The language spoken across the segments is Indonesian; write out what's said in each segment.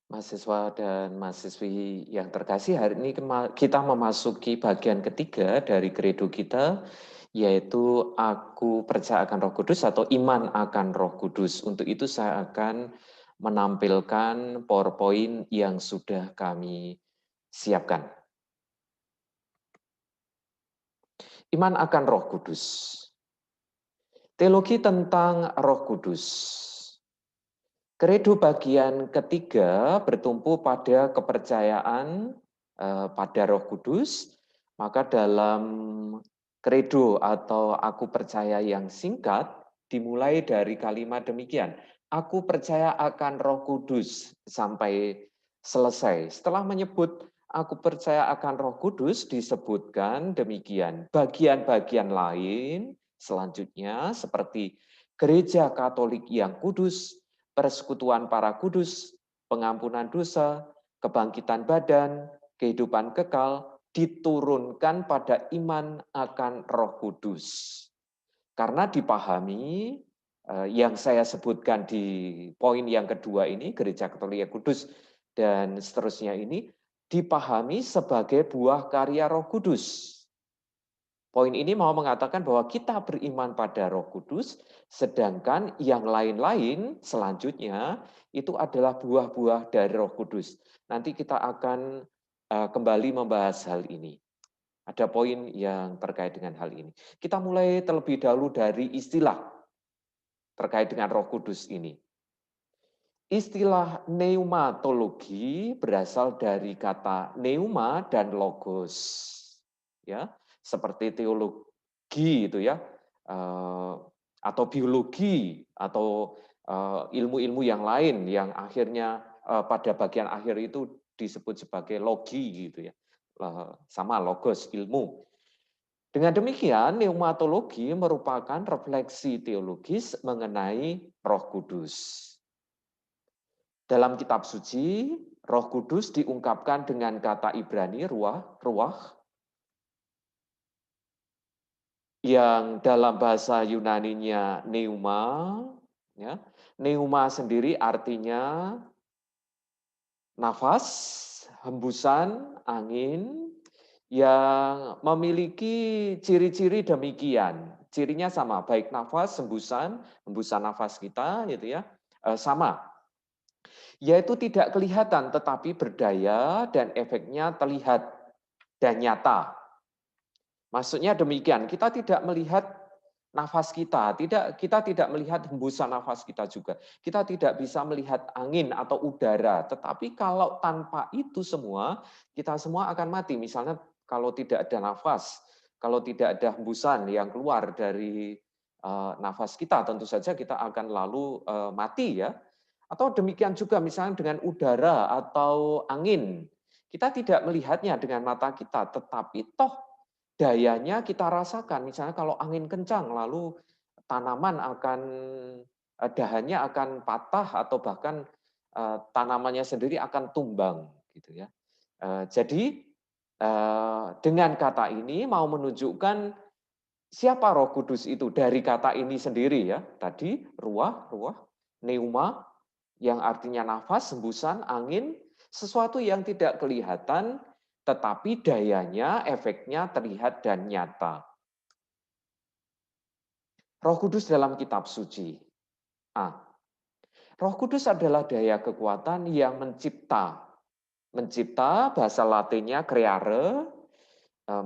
Mahasiswa dan mahasiswi yang terkasih, hari ini kita memasuki bagian ketiga dari kredo kita, yaitu aku percaya akan Roh Kudus atau iman akan Roh Kudus. Untuk itu saya akan menampilkan PowerPoint yang sudah kami siapkan. Iman akan Roh Kudus. Teologi tentang Roh Kudus. Kredo bagian ketiga bertumpu pada kepercayaan pada Roh Kudus, maka dalam kredo atau aku percaya yang singkat dimulai dari kalimat demikian, aku percaya akan Roh Kudus sampai selesai. Setelah menyebut aku percaya akan Roh Kudus disebutkan demikian, bagian-bagian lain selanjutnya seperti Gereja Katolik yang kudus, persekutuan para kudus, pengampunan dosa, kebangkitan badan, kehidupan kekal, diturunkan pada iman akan Roh Kudus. Karena dipahami yang saya sebutkan di poin yang kedua ini, Gereja Katolik yang kudus dan seterusnya ini, dipahami sebagai buah karya Roh Kudus. Poin ini mau mengatakan bahwa kita beriman pada Roh Kudus, sedangkan yang lain-lain selanjutnya itu adalah buah-buah dari Roh Kudus. Nanti kita akan kembali membahas hal ini. Ada poin yang terkait dengan hal ini. Kita mulai terlebih dahulu dari istilah terkait dengan Roh Kudus ini. Istilah pneumatologi berasal dari kata pneuma dan logos. Ya, seperti teologi itu ya, atau biologi atau ilmu-ilmu yang lain yang akhirnya pada bagian akhir itu disebut sebagai logi gitu ya. Sama logos ilmu. Dengan demikian, pneumatologi merupakan refleksi teologis mengenai Roh Kudus. Dalam kitab suci, Roh Kudus diungkapkan dengan kata Ibrani ruah, yang dalam bahasa Yunaninya pneuma, ya. Pneuma sendiri artinya nafas, hembusan angin yang memiliki ciri-ciri demikian. Cirinya sama, baik nafas, hembusan nafas kita gitu ya, sama. Yaitu tidak kelihatan tetapi berdaya dan efeknya terlihat dan nyata. Maksudnya demikian, kita tidak melihat nafas kita tidak melihat hembusan nafas kita juga. Kita tidak bisa melihat angin atau udara, tetapi kalau tanpa itu semua, kita semua akan mati. Misalnya kalau tidak ada nafas, kalau tidak ada hembusan yang keluar dari nafas kita, tentu saja kita akan lalu mati ya. Atau demikian juga misalnya dengan udara atau angin. Kita tidak melihatnya dengan mata kita, tetapi toh dayanya kita rasakan. Misalnya kalau angin kencang, lalu tanaman akan dahannya akan patah atau bahkan tanamannya sendiri akan tumbang, gitu ya. Jadi dengan kata ini mau menunjukkan siapa Roh Kudus itu dari kata ini sendiri ya. Tadi ruah, pneuma yang artinya nafas, hembusan, angin, sesuatu yang tidak kelihatan tetapi dayanya, efeknya terlihat dan nyata. Roh Kudus dalam kitab suci. A. Roh Kudus adalah daya kekuatan yang mencipta. Mencipta, bahasa latinnya creare,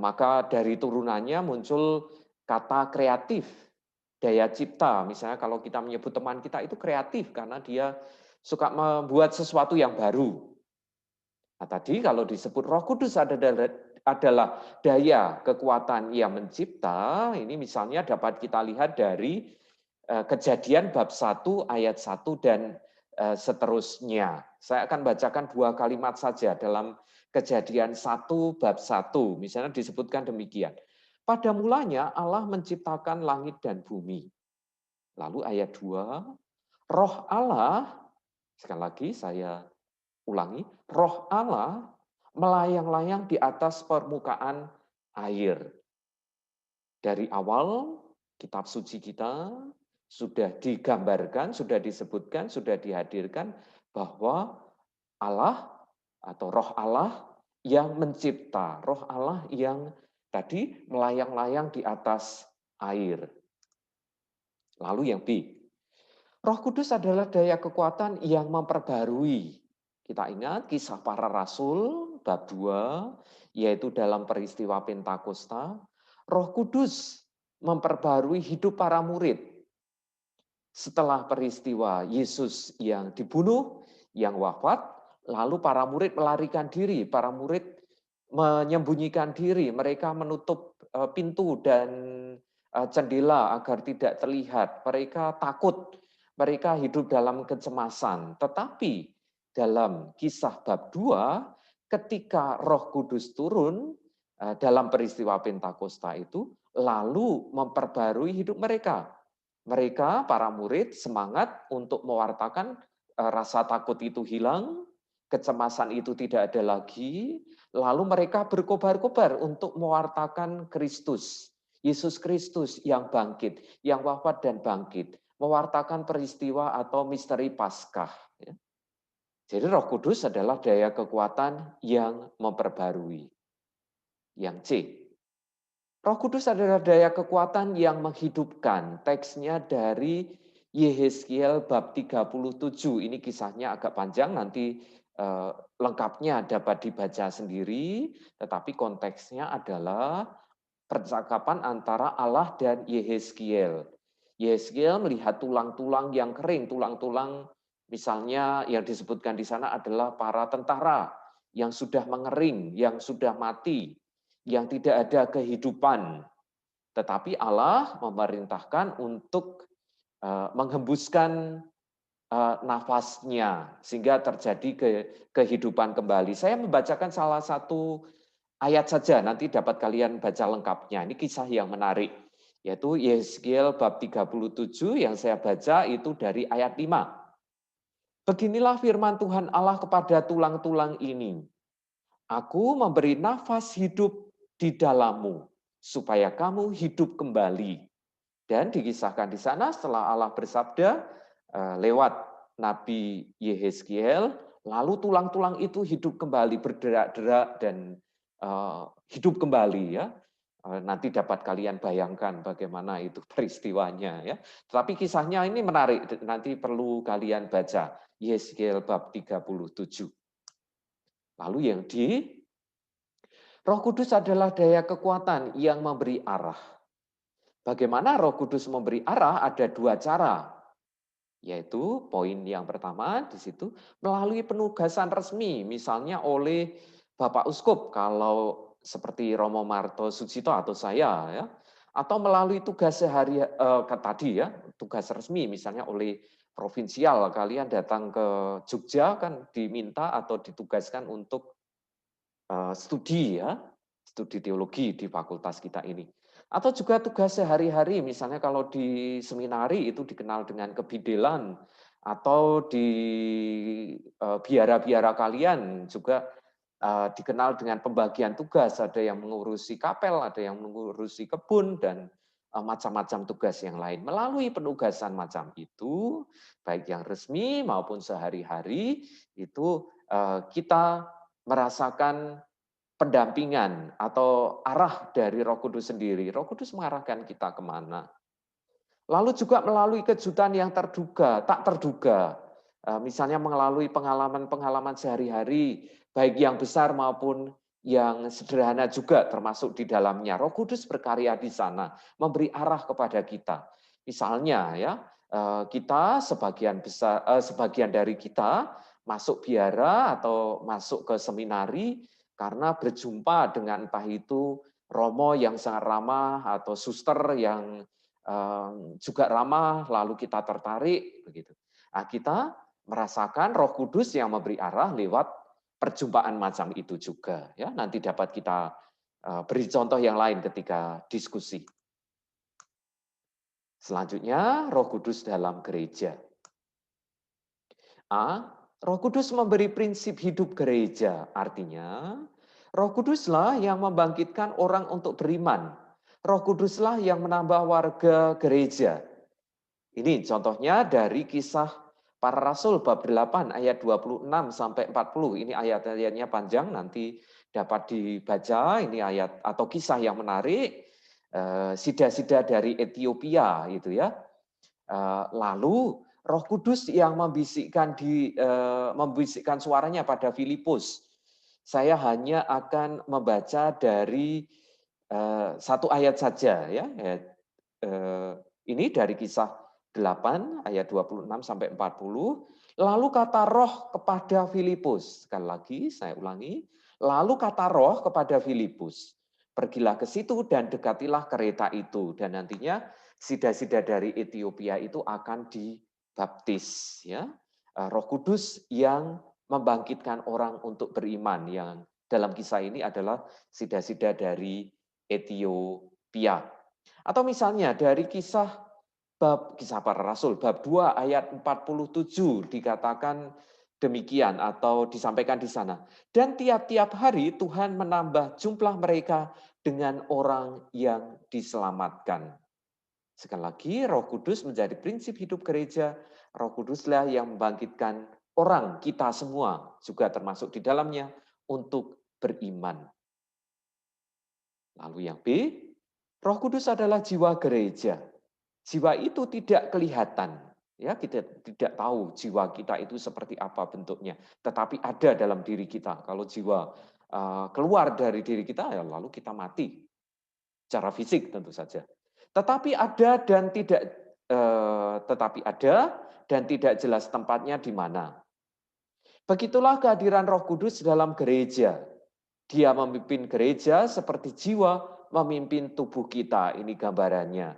maka dari turunannya muncul kata kreatif, daya cipta. Misalnya kalau kita menyebut teman kita itu kreatif karena dia suka membuat sesuatu yang baru. Nah, tadi kalau disebut Roh Kudus adalah daya kekuatan yang mencipta, ini misalnya dapat kita lihat dari Kejadian bab 1 ayat 1 dan seterusnya. Saya akan bacakan 2 kalimat saja dalam Kejadian 1 bab 1. Misalnya disebutkan demikian. Pada mulanya Allah menciptakan langit dan bumi. Lalu ayat 2, Roh Allah, sekali lagi saya ulangi, Roh Allah melayang-layang di atas permukaan air. Dari awal kitab suci kita sudah digambarkan, sudah disebutkan, sudah dihadirkan bahwa Allah atau Roh Allah yang mencipta, Roh Allah yang tadi melayang-layang di atas air. Lalu yang B, Roh Kudus adalah daya kekuatan yang memperbarui. Kita ingat kisah para rasul bab 2, yaitu dalam peristiwa Pentakosta. Roh Kudus memperbarui hidup para murid. Setelah peristiwa Yesus yang dibunuh, yang wafat, lalu para murid melarikan diri. Para murid menyembunyikan diri. Mereka menutup pintu dan jendela agar tidak terlihat. Mereka takut. Mereka hidup dalam kecemasan. Tetapi dalam kisah bab 2, ketika Roh Kudus turun dalam peristiwa Pentakosta itu, lalu memperbarui hidup mereka. Mereka, para murid, semangat untuk mewartakan rasa takut itu hilang, kecemasan itu tidak ada lagi, lalu mereka berkobar-kobar untuk mewartakan Kristus. Yesus Kristus yang bangkit, yang wafat dan bangkit, mewartakan peristiwa atau misteri Paskah. Jadi Roh Kudus adalah daya kekuatan yang memperbarui. Yang C, Roh Kudus adalah daya kekuatan yang menghidupkan. Teksnya dari Yehezkiel bab 37. Ini kisahnya agak panjang, nanti lengkapnya dapat dibaca sendiri, tetapi konteksnya adalah percakapan antara Allah dan Yehezkiel. Yehezkiel melihat tulang-tulang yang kering, tulang-tulang misalnya yang disebutkan di sana adalah para tentara yang sudah mengering, yang sudah mati, yang tidak ada kehidupan. Tetapi Allah memerintahkan untuk menghembuskan nafasnya sehingga terjadi kehidupan kembali. Saya membacakan salah satu ayat saja, nanti dapat kalian baca lengkapnya. Ini kisah yang menarik, yaitu Yehezkiel bab 37 yang saya baca itu dari ayat 5. Beginilah firman Tuhan Allah kepada tulang-tulang ini. Aku memberi nafas hidup di dalammu, supaya kamu hidup kembali. Dan dikisahkan di sana setelah Allah bersabda lewat Nabi Yehezkiel, lalu tulang-tulang itu hidup kembali, berderak-derak dan hidup kembali ya. Nanti dapat kalian bayangkan bagaimana itu peristiwanya ya. Tetapi kisahnya ini menarik, nanti perlu kalian baca Yehezkiel bab 37. Lalu yang di Roh Kudus adalah daya kekuatan yang memberi arah. Bagaimana Roh Kudus memberi arah? Ada dua cara. Yaitu poin yang pertama di situ melalui penugasan resmi, misalnya oleh Bapak Uskup kalau seperti Romo Marto Sucito atau saya ya, atau melalui tugas sehari tadi ya, tugas resmi misalnya oleh provinsial, kalian datang ke Jogja kan diminta atau ditugaskan untuk studi ya, studi teologi di fakultas kita ini. Atau juga tugas sehari-hari, misalnya kalau di seminari itu dikenal dengan kebidelan, atau di biara-biara kalian juga dikenal dengan pembagian tugas, ada yang mengurusi kapel, ada yang mengurusi kebun, dan macam-macam tugas yang lain. Melalui penugasan macam itu, baik yang resmi maupun sehari-hari, itu kita merasakan pendampingan atau arah dari Roh Kudus sendiri. Roh Kudus mengarahkan kita kemana. Lalu juga melalui kejutan yang terduga, tak terduga. Misalnya melalui pengalaman-pengalaman sehari-hari, baik yang besar maupun yang sederhana juga termasuk di dalamnya. Roh Kudus berkarya di sana, memberi arah kepada kita. Misalnya ya, kita sebagian dari kita masuk biara atau masuk ke seminari karena berjumpa dengan entah itu romo yang sangat ramah atau suster yang juga ramah, lalu kita tertarik begitu. Nah, kita merasakan Roh Kudus yang memberi arah lewat perjumpaan macam itu juga ya. Nanti dapat kita beri contoh yang lain ketika diskusi. Selanjutnya, Roh Kudus dalam gereja. A, Roh Kudus memberi prinsip hidup gereja. Artinya, Roh Kuduslah yang membangkitkan orang untuk beriman. Roh Kuduslah yang menambah warga gereja. Ini contohnya dari kisah Para Rasul bab 8 ayat 26 sampai 40. Ini ayat-ayatnya panjang, nanti dapat dibaca. Ini ayat atau kisah yang menarik. Sida-sida dari Ethiopia gitu ya. Lalu Roh Kudus yang membisikkan suaranya pada Filipus. Saya hanya akan membaca dari satu ayat saja ya. Ini dari Kisah 8 ayat 26 sampai 40. Lalu kata Roh kepada Filipus, sekali lagi saya ulangi, lalu kata Roh kepada Filipus, pergilah ke situ dan dekatilah kereta itu, dan nantinya sida-sida dari Ethiopia itu akan dibaptis ya. Roh Kudus yang membangkitkan orang untuk beriman, yang dalam kisah ini adalah sida-sida dari Ethiopia. Atau misalnya dari kisah para rasul bab 2 ayat 47 dikatakan demikian atau disampaikan di sana. Dan tiap-tiap hari Tuhan menambah jumlah mereka dengan orang yang diselamatkan. Sekali lagi, Roh Kudus menjadi prinsip hidup gereja. Roh Kuduslah yang membangkitkan orang, kita semua juga termasuk di dalamnya, untuk beriman. Lalu yang B, Roh Kudus adalah jiwa gereja. Jiwa itu tidak kelihatan, ya kita tidak tahu jiwa kita itu seperti apa bentuknya, tetapi ada dalam diri kita. Kalau jiwa keluar dari diri kita, ya lalu kita mati secara fisik tentu saja. Tetapi ada dan tidak jelas tempatnya di mana. Begitulah kehadiran Roh Kudus dalam gereja. Dia memimpin gereja seperti jiwa memimpin tubuh kita. Ini gambarannya.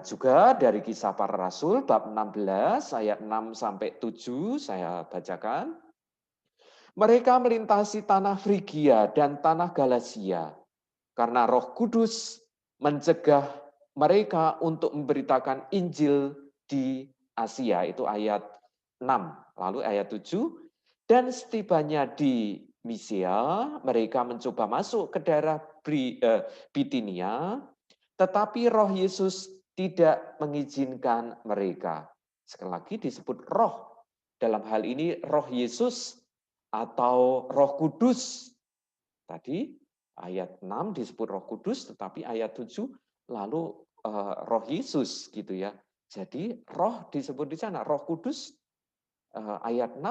Juga dari Kisah Para Rasul bab 16 ayat 6 sampai 7 saya bacakan. Mereka melintasi tanah Frigia dan tanah Galatia karena Roh Kudus mencegah mereka untuk memberitakan Injil di Asia. Itu ayat 6. Lalu ayat 7. Dan setibanya di Misia, mereka mencoba masuk ke daerah Bitinia, tetapi Roh Yesus tidak mengizinkan mereka. Sekali lagi disebut roh. Dalam hal ini Roh Yesus atau Roh Kudus. Tadi ayat 6 disebut Roh Kudus, tetapi ayat 7 lalu Roh Yesus gitu ya. Jadi roh disebut di sana, Roh Kudus ayat 6,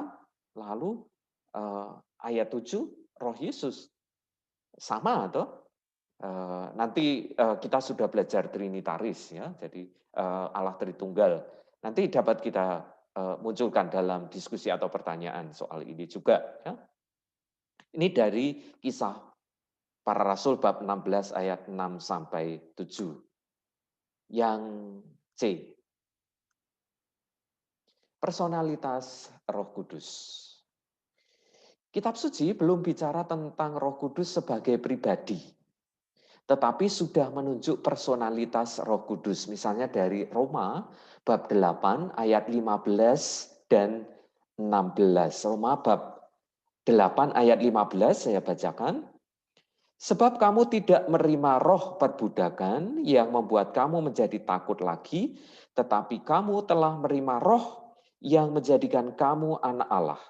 lalu ayat 7 Roh Yesus. Sama atau? Nanti kita sudah belajar Trinitaris ya, jadi Allah Tritunggal. Nanti dapat kita munculkan dalam diskusi atau pertanyaan soal ini juga. Ya. Ini dari Kisah Para Rasul bab 16 ayat 6 sampai 7. Yang C, personalitas Roh Kudus. Kitab suci belum bicara tentang Roh Kudus sebagai pribadi, tetapi sudah menunjuk personalitas Roh Kudus. Misalnya dari Roma bab 8 ayat 15 dan 16. Roma bab 8 ayat 15 saya bacakan. Sebab kamu tidak menerima roh perbudakan yang membuat kamu menjadi takut lagi, tetapi kamu telah menerima roh yang menjadikan kamu anak Allah.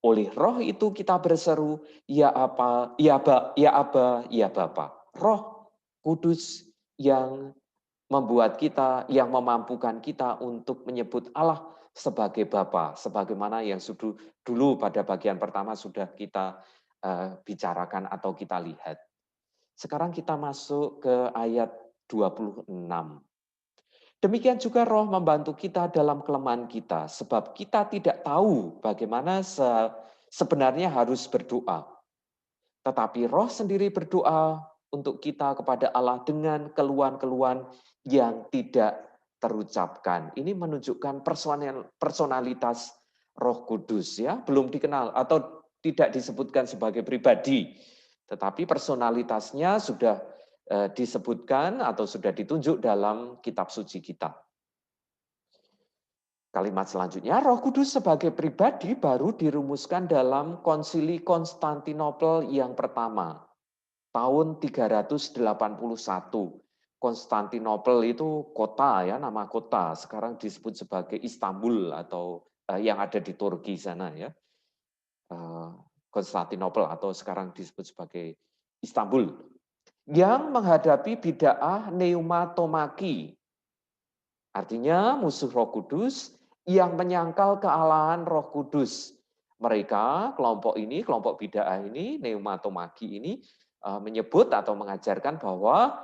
Oleh roh itu kita berseru, ya apa, ya Aba, ya Bapa. Roh Kudus yang membuat kita, yang memampukan kita untuk menyebut Allah sebagai Bapa, sebagaimana yang dulu pada bagian pertama sudah kita bicarakan atau kita lihat. Sekarang kita masuk ke ayat 26. Demikian juga roh membantu kita dalam kelemahan kita, sebab kita tidak tahu bagaimana sebenarnya harus berdoa. Tetapi roh sendiri berdoa untuk kita kepada Allah dengan keluhan-keluhan yang tidak terucapkan. Ini menunjukkan personalitas Roh Kudus ya, belum dikenal atau tidak disebutkan sebagai pribadi, tetapi personalitasnya sudah disebutkan atau sudah ditunjuk dalam kitab suci kita. Kalimat selanjutnya, Roh Kudus sebagai pribadi baru dirumuskan dalam Konsili Konstantinopel yang pertama, tahun 381. Konstantinopel itu kota ya, nama kota. Sekarang disebut sebagai Istanbul atau yang ada di Turki sana ya. Konstantinopel atau sekarang disebut sebagai Istanbul. Yang menghadapi bid'ah pneumatomaki. Artinya musuh Roh Kudus yang menyangkal kealahan Roh Kudus. Mereka, kelompok ini, kelompok bid'ah ini, pneumatomaki ini menyebut atau mengajarkan bahwa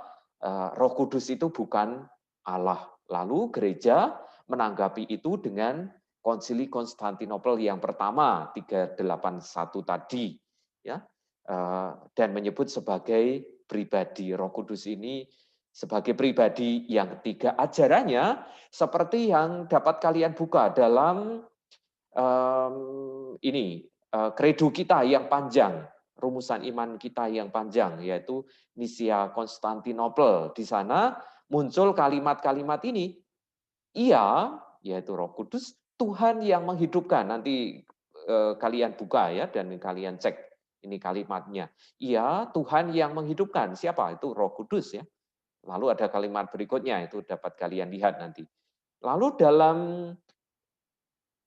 Roh Kudus itu bukan Allah. Lalu gereja menanggapi itu dengan Konsili Konstantinopel yang pertama 381 tadi, ya, dan menyebut sebagai pribadi Roh Kudus ini sebagai pribadi yang ketiga. Ajarannya seperti yang dapat kalian buka dalam kredo kita yang panjang, rumusan iman kita yang panjang, yaitu Nisia Konstantinopel. Di sana muncul kalimat-kalimat ini. Ia, yaitu Roh Kudus, Tuhan yang menghidupkan. Nanti kalian buka ya dan kalian cek ini kalimatnya. Ia Tuhan yang menghidupkan. Siapa? Itu Roh Kudus ya. Lalu ada kalimat berikutnya, itu dapat kalian lihat nanti. Lalu dalam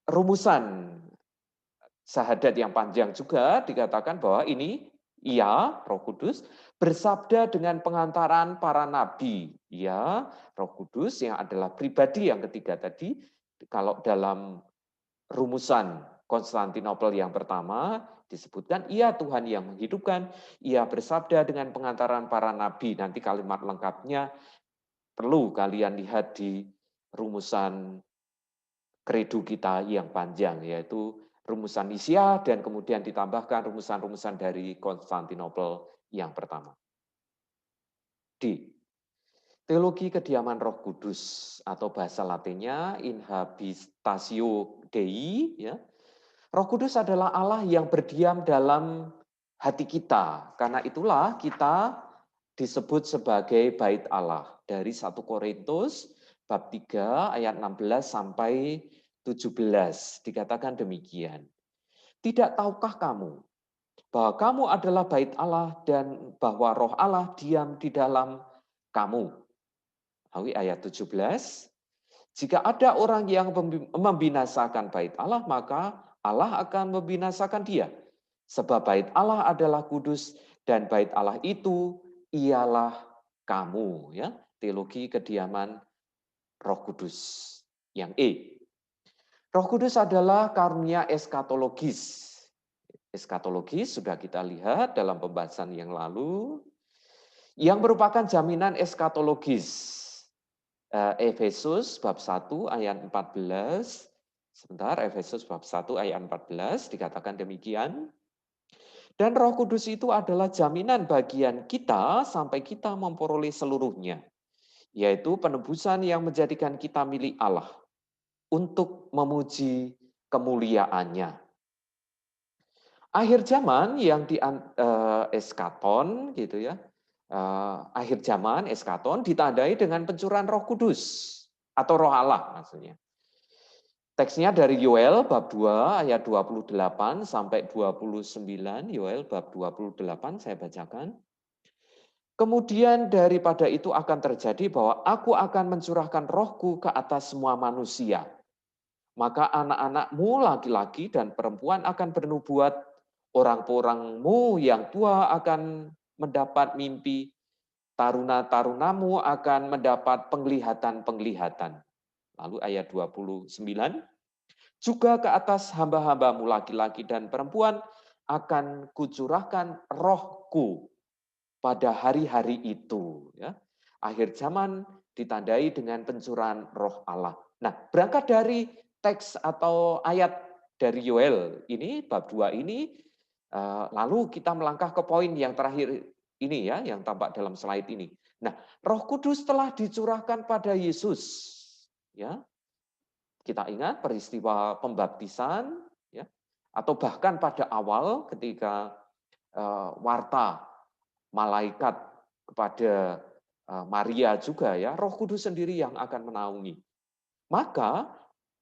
rumusan syahadat yang panjang juga dikatakan bahwa ini ia, Roh Kudus, bersabda dengan pengantaran para nabi. Ya, Roh Kudus yang adalah pribadi yang ketiga tadi, kalau dalam rumusan Konstantinopel yang pertama disebutkan, ia Tuhan yang menghidupkan, ia bersabda dengan pengantaran para nabi. Nanti kalimat lengkapnya perlu kalian lihat di rumusan kredo kita yang panjang, yaitu rumusan Nisia dan kemudian ditambahkan rumusan-rumusan dari Konstantinopel yang pertama. D. Teologi kediaman Roh Kudus atau bahasa Latinnya inhabitatio Dei, ya. Roh Kudus adalah Allah yang berdiam dalam hati kita. Karena itulah kita disebut sebagai bait Allah. Dari 1 Korintus bab 3 ayat 16 sampai 17 dikatakan demikian. Tidak tahukah kamu bahwa kamu adalah bait Allah dan bahwa Roh Allah diam di dalam kamu? Ayat 17. Jika ada orang yang membinasakan bait Allah, maka Allah akan membinasakan dia. Sebab bait Allah adalah kudus dan bait Allah itu ialah kamu. Ya, teologi kediaman Roh Kudus. Yang E. Roh Kudus adalah karunia eskatologis. Eskatologis sudah kita lihat dalam pembahasan yang lalu. Yang merupakan jaminan eskatologis. Efesus bab 1 ayat 14. Sebentar, Efesus bab 1 ayat 14 dikatakan demikian. Dan Roh Kudus itu adalah jaminan bagian kita sampai kita memperoleh seluruhnya. Yaitu penebusan yang menjadikan kita milik Allah untuk memuji kemuliaannya. Akhir zaman yang di eskaton gitu ya. Akhir zaman eskaton ditandai dengan pencurahan Roh Kudus atau Roh Allah maksudnya. Teksnya dari Yoel bab 2 ayat 28 sampai 29, Yoel bab 28 saya bacakan. Kemudian daripada itu akan terjadi bahwa aku akan mencurahkan rohku ke atas semua manusia. Maka anak-anakmu laki-laki dan perempuan akan bernubuat, orang-orangmu yang tua akan mendapat mimpi, taruna-tarunamu akan mendapat penglihatan-penglihatan. Lalu ayat 29, juga ke atas hamba-hambamu laki-laki dan perempuan akan kucurahkan rohku pada hari-hari itu. Ya. Akhir zaman ditandai dengan pencurahan roh Allah. Nah, berangkat dari teks atau ayat dari Yoel ini, bab 2 ini, lalu kita melangkah ke poin yang terakhir ini ya, yang tampak dalam slide ini. Nah, Roh Kudus telah dicurahkan pada Yesus. Ya, kita ingat peristiwa pembaptisan, ya, atau bahkan pada awal ketika warta malaikat kepada Maria juga ya, Roh Kudus sendiri yang akan menaungi. Maka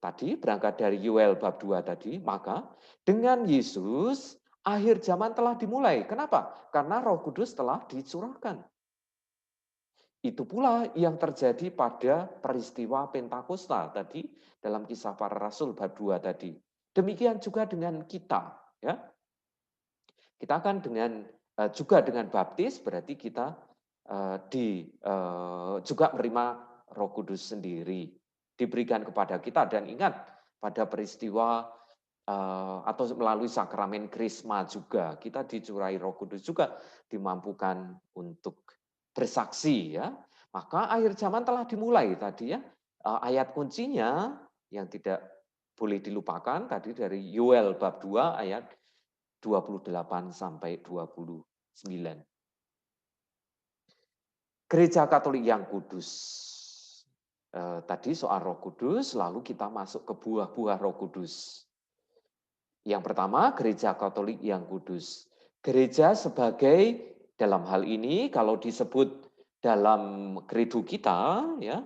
tadi berangkat dari Yoel bab 2 tadi, maka dengan Yesus akhir zaman telah dimulai. Kenapa? Karena Roh Kudus telah dicurahkan. Itu pula yang terjadi pada peristiwa Pentakosta tadi dalam Kisah Para Rasul bab 2 tadi. Demikian juga dengan kita, ya. Kita akan juga dengan baptis berarti kita juga menerima Roh Kudus sendiri diberikan kepada kita. Dan ingat pada peristiwa atau melalui sakramen Krisma juga kita dicurai Roh Kudus juga dimampukan untuk bersaksi, ya. Maka akhir zaman telah dimulai tadi, ya. Ayat kuncinya yang tidak boleh dilupakan tadi dari Yoel bab 2 ayat 28 sampai 29. Gereja Katolik yang kudus. Tadi soal Roh Kudus, lalu kita masuk ke buah-buah Roh Kudus. Yang pertama, Gereja Katolik yang kudus. Gereja sebagai, dalam hal ini kalau disebut dalam kredo kita, ya,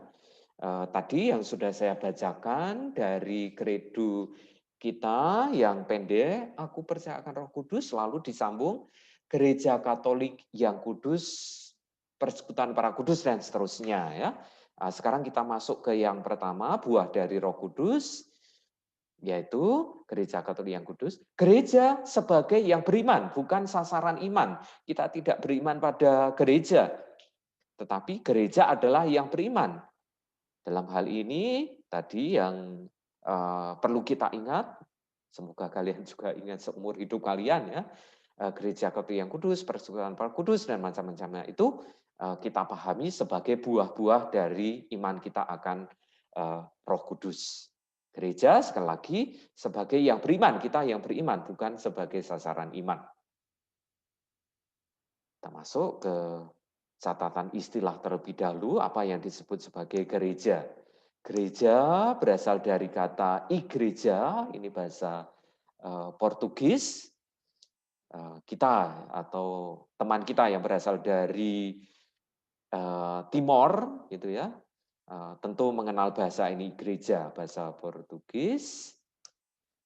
tadi yang sudah saya bacakan dari kredo kita yang pendek, aku percaya akan Roh Kudus, lalu disambung Gereja Katolik yang kudus, persekutuan para kudus, dan seterusnya, ya. Sekarang kita masuk ke yang pertama, buah dari Roh Kudus, yaitu Gereja Katolik yang kudus. Gereja sebagai yang beriman, bukan sasaran iman. Kita tidak beriman pada gereja, tetapi gereja adalah yang beriman. Dalam hal ini tadi yang perlu kita ingat, semoga kalian juga ingat seumur hidup kalian, ya, Gereja Katolik yang kudus, persekutuan para kudus, dan macam-macamnya itu kita pahami sebagai buah-buah dari iman kita akan Roh Kudus. Gereja sekali lagi sebagai yang beriman, kita yang beriman, bukan sebagai sasaran iman. Kita masuk ke catatan istilah terlebih dahulu, apa yang disebut sebagai gereja. Gereja berasal dari kata igreja, ini bahasa Portugis. Kita atau teman kita yang berasal dari Timor, gitu ya, tentu mengenal bahasa ini, gereja, bahasa Portugis.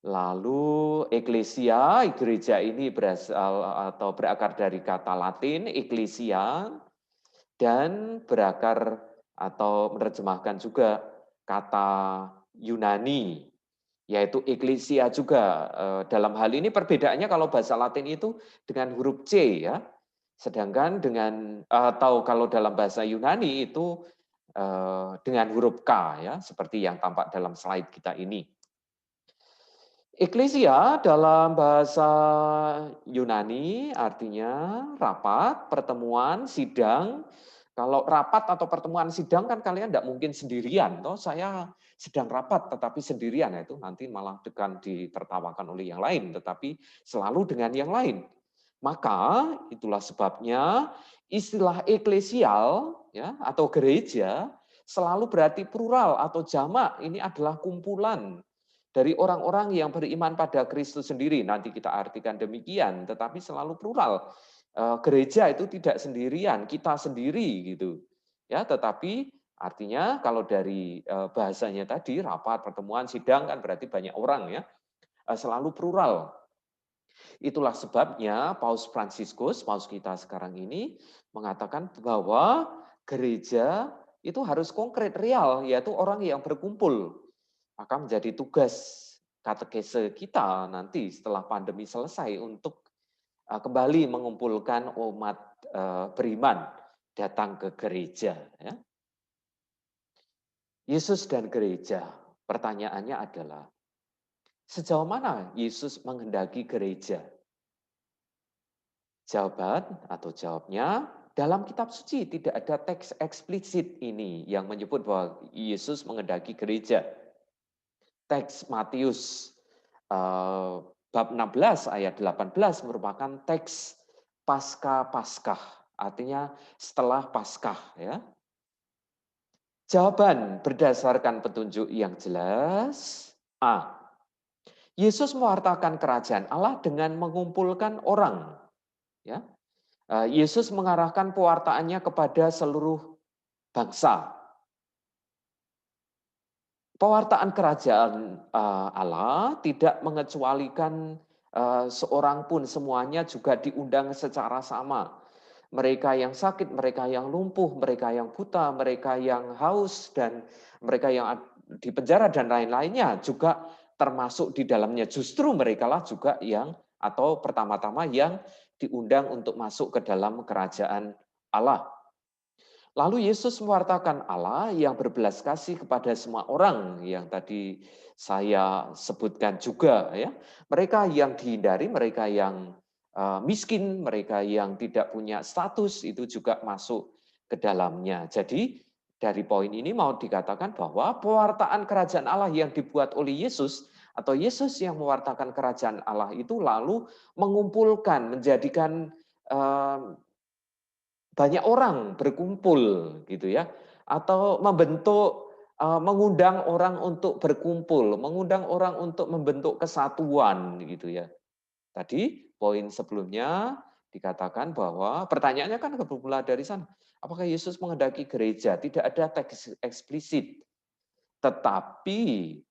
Lalu eklesia, gereja ini berasal atau berakar dari kata Latin ecclesia, dan berakar atau menerjemahkan juga kata Yunani, yaitu eklesia juga. Dalam hal ini perbedaannya kalau bahasa Latin itu dengan huruf C, ya. Sedangkan atau kalau dalam bahasa Yunani itu dengan huruf K, ya, seperti yang tampak dalam slide kita ini. Eklesia dalam bahasa Yunani artinya rapat, pertemuan, sidang. Kalau rapat atau pertemuan sidang kan kalian tidak mungkin sendirian. Toh saya sedang rapat tetapi sendirian, itu nanti malah ditertawakan oleh yang lain, tetapi selalu dengan yang lain. Maka itulah sebabnya istilah eklesial, ya, atau gereja selalu berarti plural atau jamak. Ini adalah kumpulan dari orang-orang yang beriman pada Kristus sendiri. Nanti kita artikan demikian, tetapi selalu plural. Gereja itu tidak sendirian, kita sendiri gitu. Ya, tetapi artinya kalau dari bahasanya tadi rapat, pertemuan, sidang kan berarti banyak orang, ya. Selalu plural. Itulah sebabnya Paus Fransiskus, paus kita sekarang ini mengatakan bahwa gereja itu harus konkret, real, yaitu orang yang berkumpul. Maka menjadi tugas katekese kita nanti setelah pandemi selesai untuk kembali mengumpulkan umat beriman datang ke gereja. Ya. Yesus dan gereja, pertanyaannya adalah, sejauh mana Yesus menghendaki gereja? Jawabnya, dalam kitab suci tidak ada teks eksplisit ini yang menyebut bahwa Yesus menghendaki gereja. Teks Matius bab 16 ayat 18 merupakan teks Paskah, artinya setelah Paskah, ya. Jawaban berdasarkan petunjuk yang jelas. A. Yesus mewartakan kerajaan Allah dengan mengumpulkan orang, ya. Yesus mengarahkan pewartaannya kepada seluruh bangsa. Pewartaan kerajaan Allah tidak mengecualikan seorang pun, semuanya juga diundang secara sama. mereka yang sakit, mereka yang lumpuh, mereka yang buta, mereka yang haus, dan mereka yang di penjara dan lain-lainnya juga termasuk di dalamnya. Justru merekalah juga yang atau pertama-tama yang diundang untuk masuk ke dalam kerajaan Allah. Lalu Yesus mewartakan Allah yang berbelas kasih kepada semua orang yang tadi saya sebutkan juga ya. Mereka yang dihindari, mereka yang miskin, mereka yang tidak punya status itu juga masuk ke dalamnya. Jadi dari poin ini mau dikatakan bahwa pewartaan kerajaan Allah yang dibuat oleh Yesus atau Yesus yang mewartakan kerajaan Allah itu lalu mengumpulkan, menjadikan banyak orang berkumpul gitu ya, atau membentuk mengundang orang untuk berkumpul, mengundang orang untuk membentuk kesatuan gitu ya. Tadi poin sebelumnya dikatakan bahwa pertanyaannya kan bermula dari sana. Apakah Yesus menghendaki gereja? Tidak ada teks eksplisit. Tetapi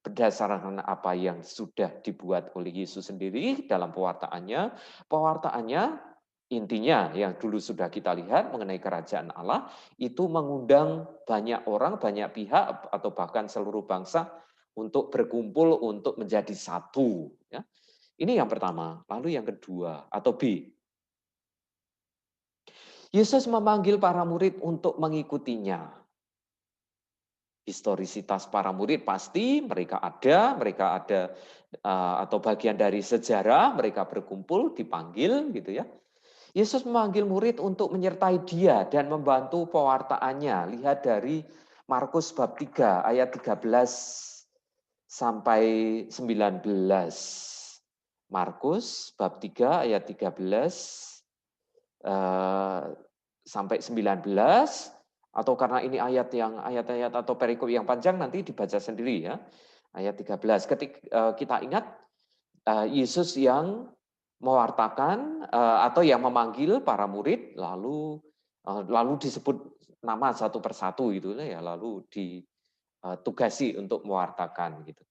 berdasarkan apa yang sudah dibuat oleh Yesus sendiri dalam pewartaannya intinya yang dulu sudah kita lihat mengenai kerajaan Allah, itu mengundang banyak orang, banyak pihak, atau bahkan seluruh bangsa untuk berkumpul, untuk menjadi satu. Ya. Ini yang pertama. Lalu yang kedua, atau B. Yesus memanggil para murid untuk mengikutinya. Historisitas para murid pasti mereka ada atau bagian dari sejarah, mereka berkumpul, dipanggil gitu ya. Yesus memanggil murid untuk menyertai dia dan membantu pewartaannya. Lihat dari Markus bab 3 ayat 13 sampai 19. Markus bab 3 ayat 13 sampai 19, atau karena ini ayat-ayat atau perikop yang panjang nanti dibaca sendiri ya. Ayat 13. Ketika kita ingat Yesus yang mewartakan atau yang memanggil para murid lalu disebut nama satu persatu gitu ya, lalu ditugasi untuk mewartakan gitu.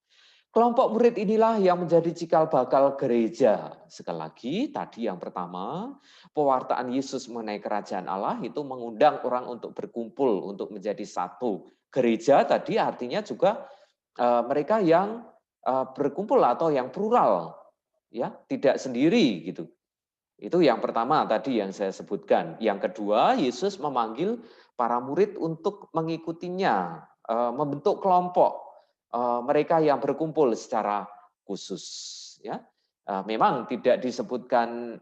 Kelompok murid inilah yang menjadi cikal bakal gereja. Sekali lagi, tadi yang pertama, pewartaan Yesus mengenai kerajaan Allah itu mengundang orang untuk berkumpul, untuk menjadi satu. Gereja tadi artinya juga mereka yang berkumpul atau yang plural, ya, tidak sendiri gitu. Itu yang pertama tadi yang saya sebutkan. Yang kedua, Yesus memanggil para murid untuk mengikutinya, membentuk kelompok mereka yang berkumpul secara khusus. Ya, memang tidak disebutkan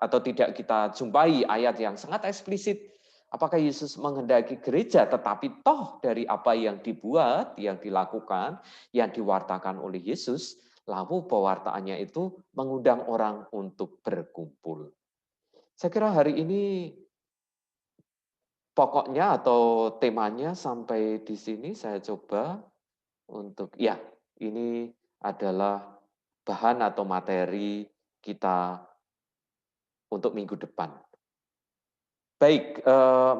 atau tidak kita jumpai ayat yang sangat eksplisit apakah Yesus menghendaki gereja, tetapi toh dari apa yang dibuat, yang dilakukan, yang diwartakan oleh Yesus, lalu pewartaannya itu mengundang orang untuk berkumpul. Saya kira hari ini pokoknya atau temanya sampai di sini saya coba untuk ya, ini adalah bahan atau materi kita untuk minggu depan. Baik,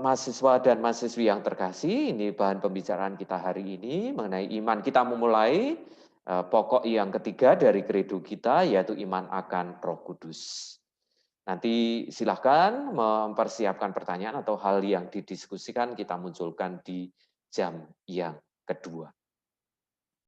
mahasiswa dan mahasiswi yang terkasih, ini bahan pembicaraan kita hari ini mengenai iman. Kita memulai pokok yang ketiga dari kredo kita, yaitu iman akan Roh Kudus. Nanti silahkan mempersiapkan pertanyaan atau hal yang didiskusikan kita munculkan di jam yang kedua.